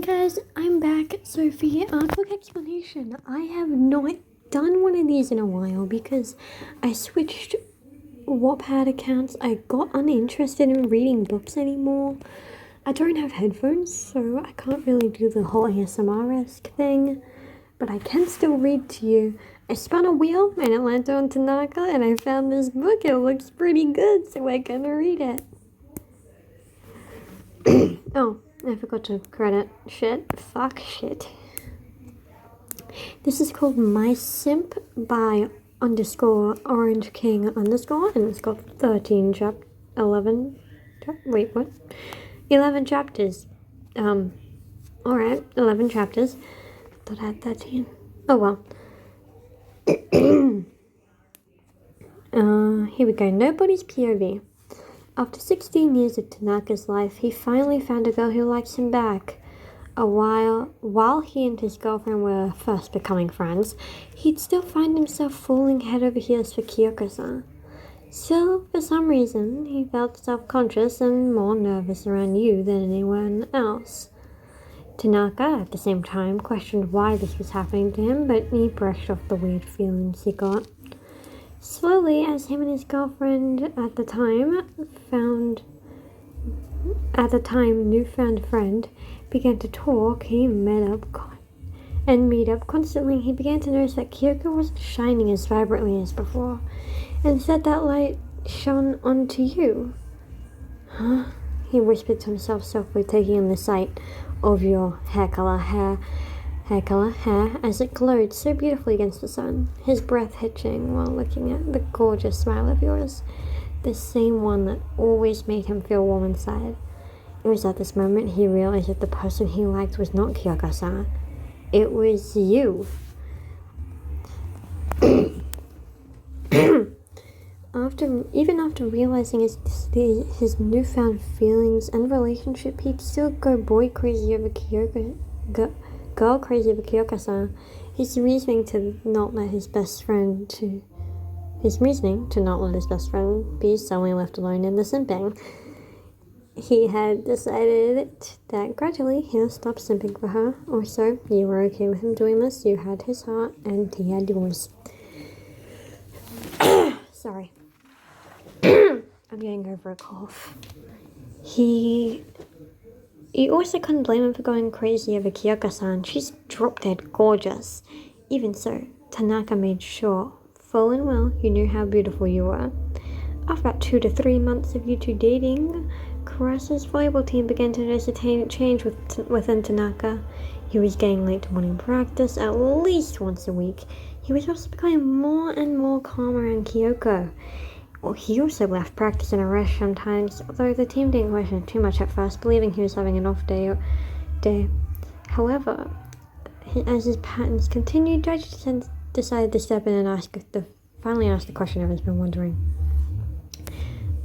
guys, I'm back. So for your quick explanation, I have not done one of these in a while because I switched Wattpad accounts. I got uninterested in reading books anymore. I don't have headphones, so I can't really do the whole ASMR-esque thing, but I can still read to you. I spun a wheel and it landed on Tanaka and I found this book. It looks pretty good, so we're gonna read it. Oh, I forgot to credit shit. Fuck shit. This is called My Simp by _Orange King _ and it's got 11 chapters. Alright, 11 chapters. Thought I had 13. Oh well. Here we go. Nobody's POV. After 16 years of Tanaka's life, he finally found a girl who likes him back. While he and his girlfriend were first becoming friends, he'd still find himself falling head over heels for Kyoko-san. Still, for some reason, he felt self-conscious and more nervous around you than anyone else. Tanaka, at the same time, questioned why this was happening to him, but he brushed off the weird feelings he got. Slowly, as him and his girlfriend at the time newfound friend began to talk, meet up constantly, he began to notice that Kyoko wasn't shining as vibrantly as before. Instead, that light shone onto you. Huh? He whispered to himself softly, taking in the sight of your hair color as it glowed so beautifully against the sun, his breath hitching while looking at the gorgeous smile of yours, the same one that always made him feel warm inside. It was at this moment he realized that the person he liked was not Kyoko-san. It was you. After realizing his newfound feelings and relationship, he'd still go girl crazy over Kyoko-san. His reasoning to not let his best friend be suddenly left alone in the simping. He had decided that gradually he'll stop simping for her. Also, you were okay with him doing this. You had his heart and he had yours. Sorry. I'm getting over a cough. He also couldn't blame him for going crazy over Kyoko-san. She's drop-dead gorgeous. Even so, Tanaka made sure, full and well, you knew how beautiful you were. After about 2 to 3 months of you two dating, Karasa's volleyball team began to notice a change within Tanaka. He was getting late to morning practice at least once a week. He was also becoming more and more calm around Kyoko. Well, he also left practice in a rush sometimes, although the team didn't question too much at first, believing he was having an off day. However, as his patterns continued, Judge decided to step in and finally ask the question everyone's been wondering.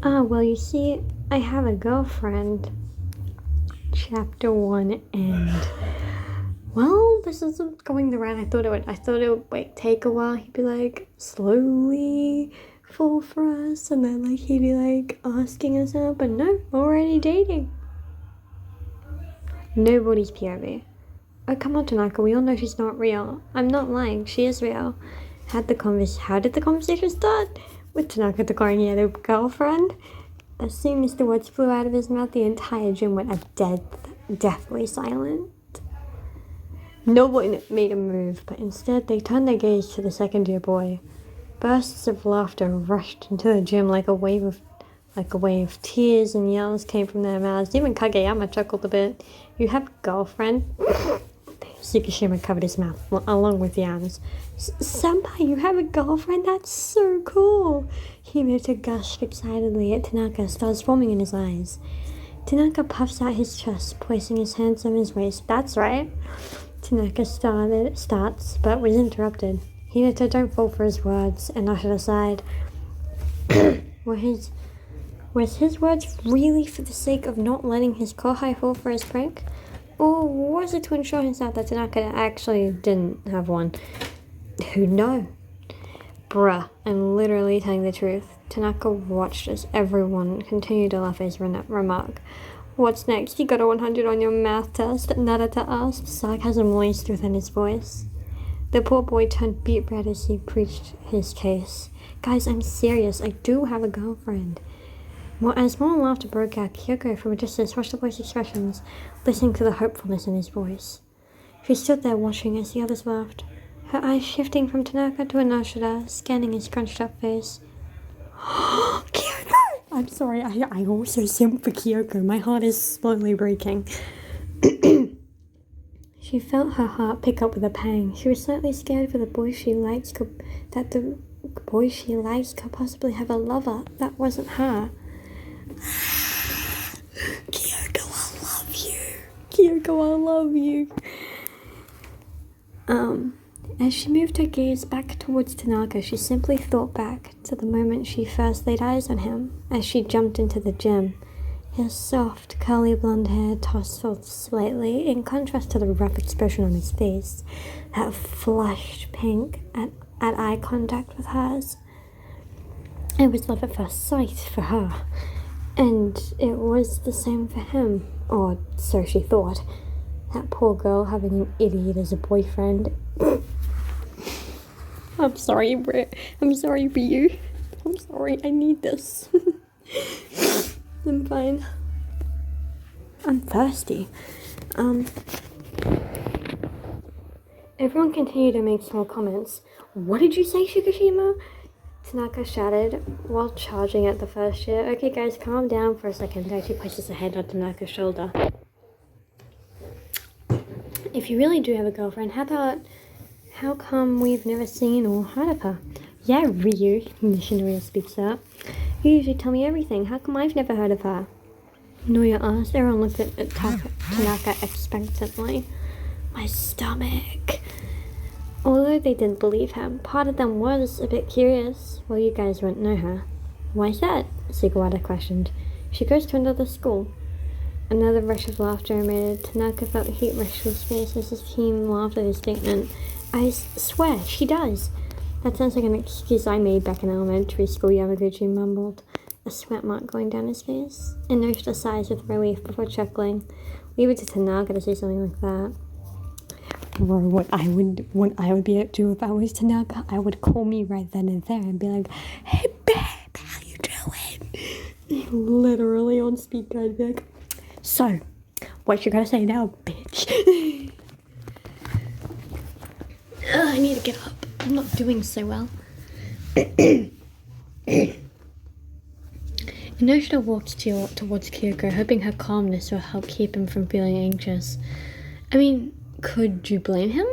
Well, you see, I have a girlfriend. Chapter 1 end. Well, this isn't going the route I thought it would take a while. He'd be like, slowly fall for us, and then he'd be asking us out, but no, already dating. Nobody's POV. Oh, come on, Tanaka, we all know she's not real. I'm not lying, she is real. How did the conversation start? With Tanaka declaring he had a girlfriend. As soon as the words flew out of his mouth, the entire gym went deathly silent. No one made a move, but instead they turned their gaze to the second-year boy. Bursts of laughter rushed into the gym like a wave of tears and yells came from their mouths. Even Kageyama chuckled a bit. You have a girlfriend? Tsukishima covered his mouth along with yams. Senpai, you have a girlfriend? That's so cool! Hinata gushed excitedly at Tanaka, stars forming in his eyes. Tanaka puffs out his chest, placing his hands on his waist. That's right. Tanaka starts, but was interrupted. Hinata, don't fall for his words, and ushered aside. Was his words really for the sake of not letting his kohai fall for his prank? Or was it to ensure himself that Tanaka actually didn't have one? Who'd know? Bruh, I'm literally telling the truth. Tanaka watched as everyone continued to laugh at his remark. What's next? You got a 100 on your math test, Narita asked, sarcasm laced within his voice. The poor boy turned beet red as he preached his case. Guys, I'm serious. I do have a girlfriend. As more laughter broke out, Kyoko from a distance watched the boy's expressions, listening to the hopefulness in his voice. She stood there watching as the others laughed, her eyes shifting from Tanaka to Inoshida, scanning his scrunched-up face. Kyoko! I'm sorry, I also simp for Kyoko. My heart is slowly breaking. She felt her heart pick up with a pang. She was slightly scared for the boy she liked could possibly have a lover that wasn't her. Kyoko, I love you. Kyoko, I love you. As she moved her gaze back towards Tanaka, she simply thought back to the moment she first laid eyes on him as she jumped into the gym. His soft, curly blonde hair tossed slightly, in contrast to the rough expression on his face that flushed pink at eye contact with hers. It was love at first sight for her, and it was the same for him, or so she thought. That poor girl having an idiot as a boyfriend. I'm sorry, Britt. I'm sorry for you. I'm sorry. I need this. I'm fine. I'm thirsty. Everyone continued to make small comments. What did you say, Shikishima? Tanaka shouted while charging at the first chair. Okay, guys, calm down for a second. Daichi places a hand on Tanaka's shoulder. If you really do have a girlfriend, how come we've never seen or heard of her? Yeah, Ryu, Nishinoya speaks up. You usually tell me everything. How come I've never heard of her? Noya asked. Everyone looked at Tanaka expectantly. My stomach. Although they didn't believe him, part of them was a bit curious. Well, you guys won't know her. Why's that? Sugawara questioned. She goes to another school. Another rush of laughter emanated. Tanaka felt heat rush to his face as his team laughed at his statement. I swear, she does. That sounds like an excuse I made back in elementary school, Yamaguchi mumbled, a sweat mark going down his face. Inoshita sighs with relief before chuckling. Leave it to Tanaka to say something like that. Or what I would be able to do if I was Tanaka, I would call me right then and there and be like, hey babe, how you doing? Literally on speaker, I'd be like, so, what you gotta say now, bitch? I need to get up. I'm not doing so well. Inoshita walked towards Kyoko, hoping her calmness will help keep him from feeling anxious. I mean, could you blame him?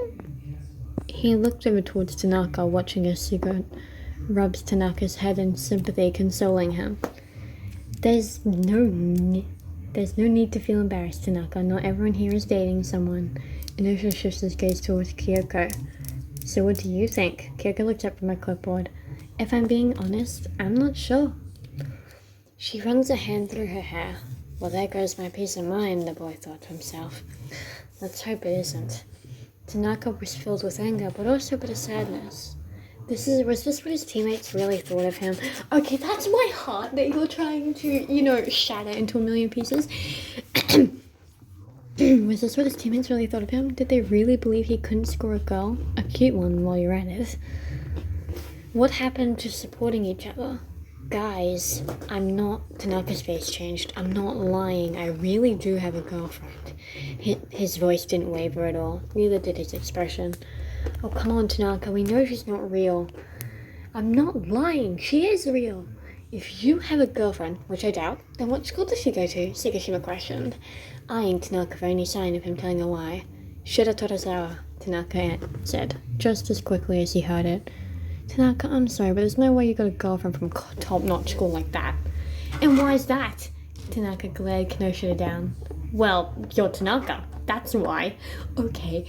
He looked over towards Tanaka, watching as Suga rubs Tanaka's head in sympathy, consoling him. There's no need to feel embarrassed, Tanaka. Not everyone here is dating someone. Inoshita shifts his gaze towards Kyoko. So what do you think? Kyoko looked up from her clipboard. If I'm being honest, I'm not sure. She runs a hand through her hair. Well, there goes my peace of mind, the boy thought to himself. Let's hope it isn't. Tanaka was filled with anger, but also a bit of sadness. Was this what his teammates really thought of him? Okay, that's my heart that you're trying to, shatter into a million pieces. Was this what his teammates really thought of him? Did they really believe he couldn't score a goal? A cute one while you're at it. What happened to supporting each other? Guys, I'm not... Tanaka's face changed. I'm not lying. I really do have a girlfriend. His voice didn't waver at all. Neither did his expression. Oh, come on, Tanaka. We know she's not real. I'm not lying. She is real. If you have a girlfriend, which I doubt, then what school does she go to? Shikishima questioned, eyeing Tanaka for any sign of him telling a lie. Shida Torazawa, Tanaka said, just as quickly as he heard it. Tanaka, I'm sorry, but there's no way you got a girlfriend from a top-notch school like that. And why is that? Tanaka glared Kinoshita down. Well, you're Tanaka. That's why. Okay.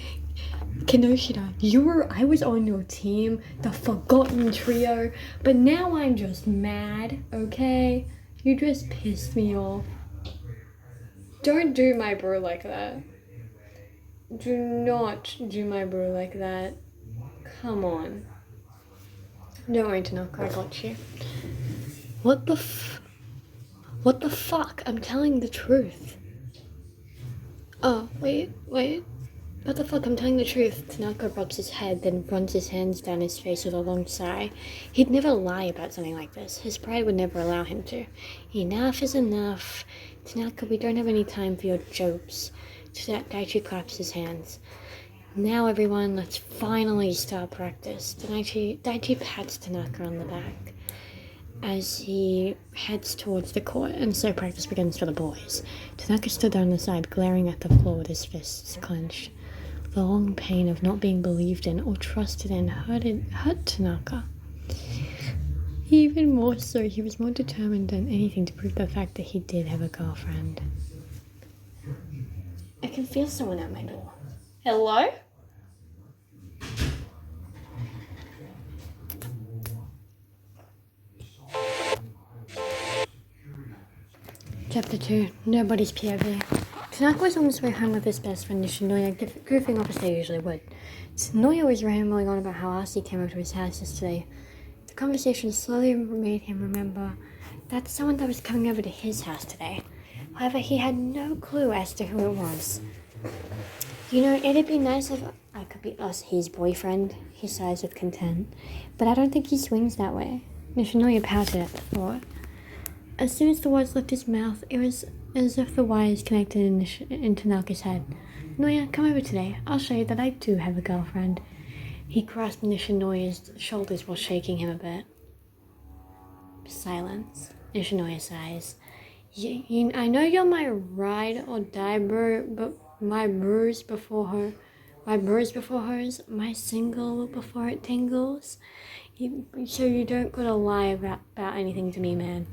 Kinoshita, I was on your team, the forgotten trio, but now I'm just mad, okay? You just pissed me off. Don't do my bro like that. Do not do my bro like that. Come on. Don't worry, Tanaka, I got you. What the fuck? I'm telling the truth. Oh, wait. What the fuck, I'm telling the truth. Tanaka rubs his head, then runs his hands down his face with a long sigh. He'd never lie about something like this. His pride would never allow him to. Enough is enough. Tanaka, we don't have any time for your jokes. Daichi claps his hands. Now everyone, let's finally start practice. Daichi pats Tanaka on the back as he heads towards the court, and so practice begins for the boys. Tanaka stood on the side, glaring at the floor with his fists clenched. The long pain of not being believed in or trusted in hurt Tanaka. Even more so, he was more determined than anything to prove the fact that he did have a girlfriend. I can feel someone at my door. Hello? Chapter 2. Nobody's POV. Tanaka was on his way home with his best friend Nishinoya, goofing off as they usually would. Nishinoya was rambling on about how Asi came over to his house yesterday. The conversation slowly made him remember that someone that was coming over to his house today. However, he had no clue as to who it was. You know, it'd be nice if I could be his boyfriend, he sighs with content, but I don't think he swings that way. Nishinoya pouted at the thought. As soon as the words left his mouth, it was as if the wires connected in Tanaka's head. Noya, come over today. I'll show you that I do have a girlfriend. He grasped Nishinoya's shoulders while shaking him a bit. Silence. Nishinoya sighs. I know you're my ride or die bro, but my bruise before hers, my single before it tingles. So you don't gotta lie about anything to me, man.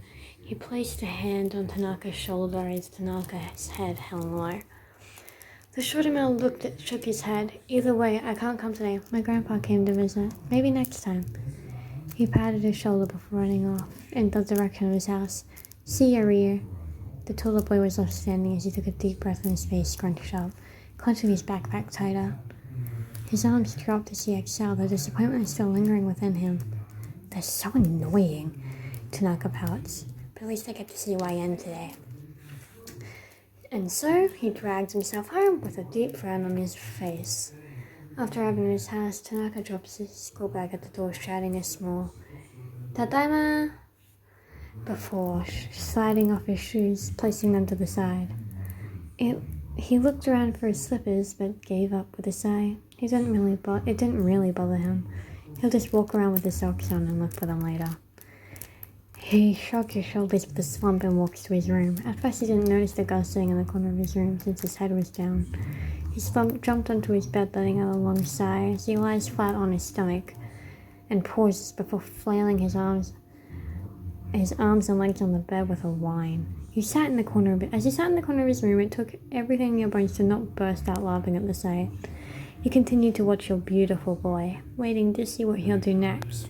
He placed a hand on Tanaka's shoulder as Tanaka's head hung low. The shorter man shook his head. Either way, I can't come today. My grandpa came to visit. Maybe next time. He patted his shoulder before running off in the direction of his house. See ya, Ryu. The taller boy was left standing as he took a deep breath and his face scrunched up, clenching his backpack tighter. His arms dropped as he exhaled, the disappointment still lingering within him. They're so annoying, Tanaka pouts. But at least I get to see YN today. And so he dragged himself home with a deep frown on his face. After arriving at his house, Tanaka drops his school bag at the door, shouting a small "Tadaima!" before sliding off his shoes, placing them to the side. He looked around for his slippers, but gave up with a sigh. It didn't really bother him. He'll just walk around with his socks on and look for them later. He shrugged his shoulders with a slump and walked to his room. At first he didn't notice the girl sitting in the corner of his room since his head was down. He jumped onto his bed, letting out a long sigh as he lies flat on his stomach and pauses before flailing his arms and legs on the bed with a whine. As he sat in the corner of his room, it took everything in your bones to not burst out laughing at the sight. You continued to watch your beautiful boy, waiting to see what he'll do next.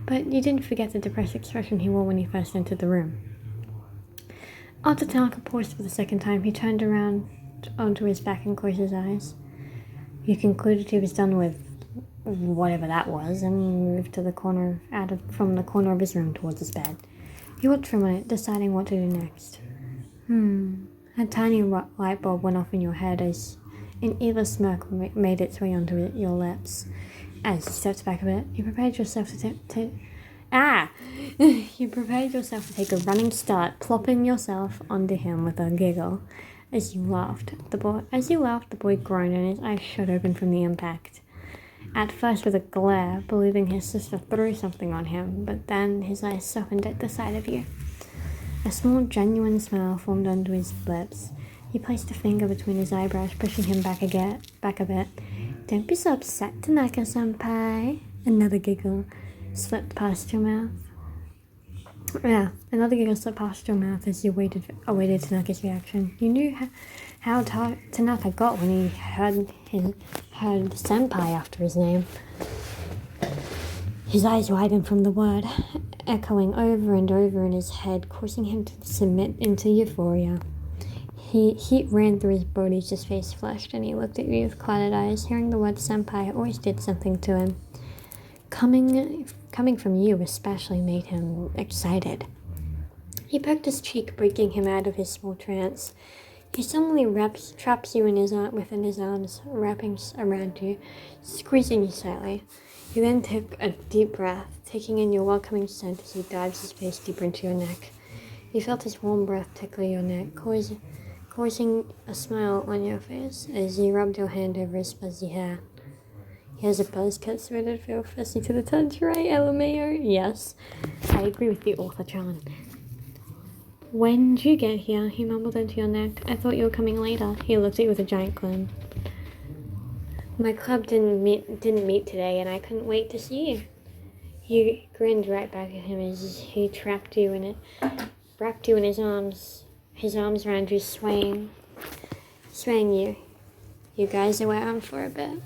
But you didn't forget the depressed expression he wore when he first entered the room. After Tanaka paused for the second time, he turned around onto his back and closed his eyes. You concluded he was done with whatever that was and moved to from the corner of his room towards his bed. He watched for a minute, deciding what to do next. A tiny light bulb went off in your head as an evil smirk made its way onto your lips. As he stepped back a bit, you prepared yourself to take a running start, plopping yourself onto him with a giggle. As you laughed, the boy groaned and his eyes shot open from the impact. At first with a glare, believing his sister threw something on him, but then his eyes softened at the sight of you. A small, genuine smile formed onto his lips. He placed a finger between his eyebrows, pushing him back a bit. Don't be so upset, Tanaka-senpai. Another giggle slipped past your mouth. Another giggle slipped past your mouth as you awaited Tanaka's reaction. You knew how Tanaka got when he heard senpai after his name. His eyes widened from the word, echoing over and over in his head, causing him to submit into euphoria. Heat ran through his body as his face flushed, and he looked at you with clouded eyes. Hearing the word senpai always did something to him. Coming from you especially made him excited. He poked his cheek, breaking him out of his small trance. He suddenly traps you within his arms, wrapping around you, squeezing you slightly. You then took a deep breath, taking in your welcoming scent as he dives his face deeper into your neck. You felt his warm breath tickle your neck, causing a smile on your face as he rubbed your hand over his fuzzy hair. He has a buzz cut so it'd feel fuzzy to the touch, right, LMAO? Yes, I agree with the author, John. When did you get here? He mumbled into your neck. I thought you were coming later. He looked at you with a giant grin. My club didn't meet today, and I couldn't wait to see you. You grinned right back at him as he wrapped you in his arms around you, swaying you. You guys are around for a bit.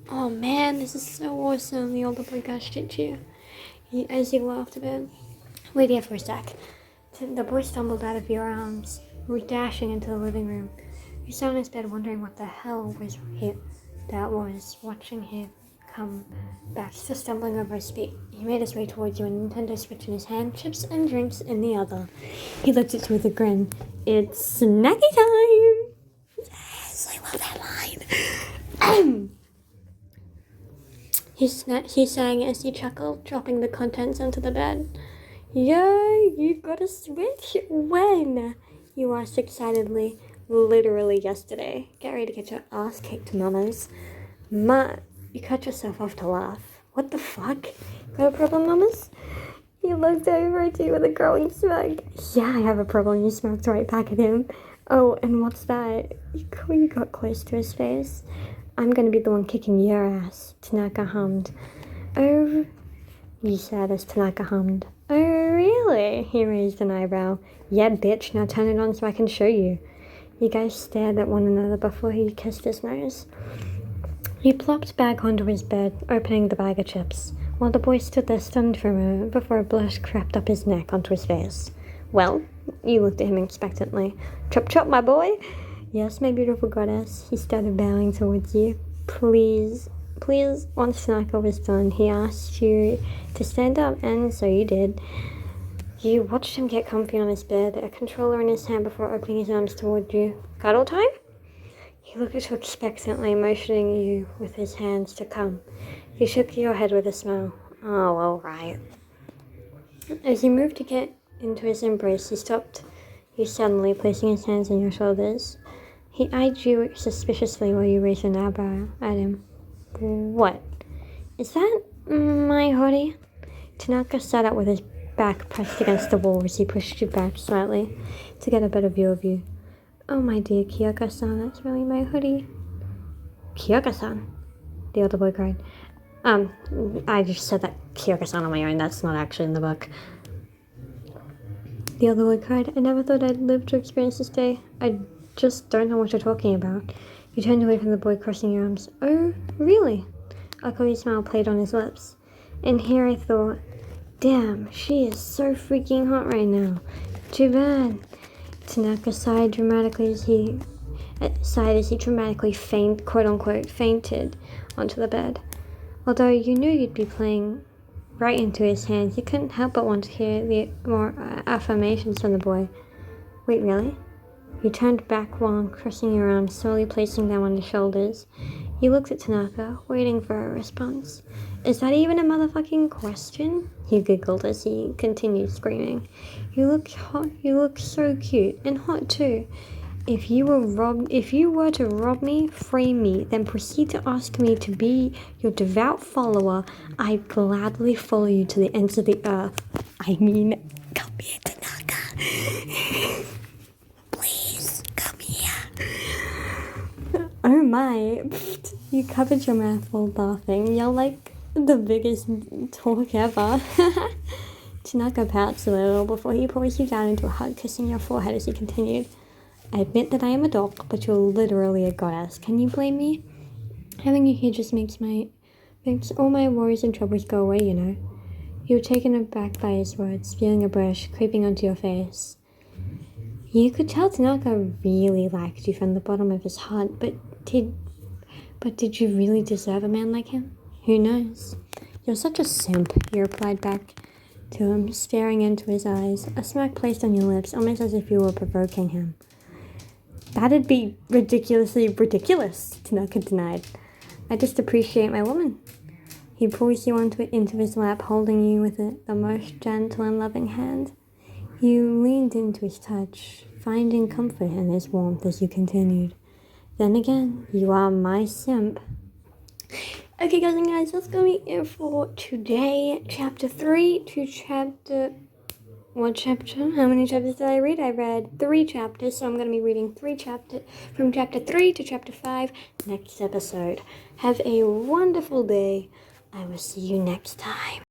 Oh man, this is so awesome, the older boy gushed at you as he laughed a bit. Wait here for a sec. The boy stumbled out of your arms, dashing into the living room. You sat on his bed wondering what the hell that was, watching him come back, still stumbling over his feet. He made his way towards you, a Nintendo Switch in his hand, chips and drinks in the other. He looked at you with a grin. It's snacky time! Yes, I love that line. He sang as he chuckled, dropping the contents onto the bed. Yo, you got a Switch? When? You asked excitedly. Literally yesterday. Get ready to get your ass kicked, mamas. You cut yourself off to laugh. What the fuck? Got a problem, mamas? He looked over at you with a growing smirk. Yeah, I have a problem. You smirked right back at him. Oh, and what's that? You got close to his face. I'm gonna be the one kicking your ass, Tanaka hummed. Oh, you said as Tanaka hummed. Oh, really? He raised an eyebrow. Yeah, bitch, now turn it on so I can show you. You guys stared at one another before he kissed his nose. He plopped back onto his bed, opening the bag of chips, while the boy stood there stunned for a moment before a blush crept up his neck onto his face. Well, you looked at him expectantly. Chop chop, my boy. Yes, my beautiful goddess. He started bowing towards you. Please, once Tanaka was done, he asked you to stand up, and so you did. You watched him get comfy on his bed, a controller in his hand before opening his arms toward you. Cuddle time? He looked at you expectantly, motioning you with his hands to come. You shook your head with a smile. Oh, all right. As you moved to get into his embrace, he stopped you suddenly, placing his hands on your shoulders. He eyed you suspiciously while you raised an eyebrow at him. What? Is that my hoodie? Tanaka sat up with his back pressed against the wall as he pushed you back slightly to get a better view of you. Oh, my dear Kyoka-san, that's really my hoodie. Kyoka-san? The other boy cried. I just said that Kyoka-san on my own. That's not actually in the book. The other boy cried. I never thought I'd live to experience this day. I just don't know what you're talking about. You turned away from the boy, crossing your arms. Oh, really? A cozy smile played on his lips. And here I thought, damn, she is so freaking hot right now. Too bad. Tanaka sighed dramatically as he dramatically fainted onto the bed. Although you knew you'd be playing right into his hands, you couldn't help but want to hear the more affirmations from the boy. Wait, really? You turned back while crossing your arms, slowly placing them on his shoulders. You looked at Tanaka, waiting for a response. Is that even a motherfucking question? He giggled as he continued screaming. You look hot. You look so cute and hot too. If you were to rob me, frame me, then proceed to ask me to be your devout follower, I'd gladly follow you to the ends of the earth. I mean, come here, Tanaka. Please, come here. Oh my. You covered your mouth while laughing. You're like the biggest talk ever. Tanaka pouts a little before he pulls you down into a hug, kissing your forehead as he continued. I admit that I am a dog, but you're literally a goddess. Can you blame me? Having you here just makes all my worries and troubles go away, you know. You were taken aback by his words, feeling a brush creeping onto your face. You could tell Tanaka really liked you from the bottom of his heart, but did you really deserve a man like him? Who knows? You're such a simp, you replied back to him, staring into his eyes, a smirk placed on your lips, almost as if you were provoking him. That'd be ridiculously ridiculous, Tanaka denied. I just appreciate my woman. He pulls you into his lap, holding you with the most gentle and loving hand. You leaned into his touch, finding comfort in his warmth as you continued. Then again, you are my simp. Okay, guys, that's gonna be it for today. Chapter 3 to chapter... What chapter? How many chapters did I read? I read 3 chapters, so I'm going to be reading 3 chapters from chapter 3 to chapter 5 next episode. Have a wonderful day. I will see you next time.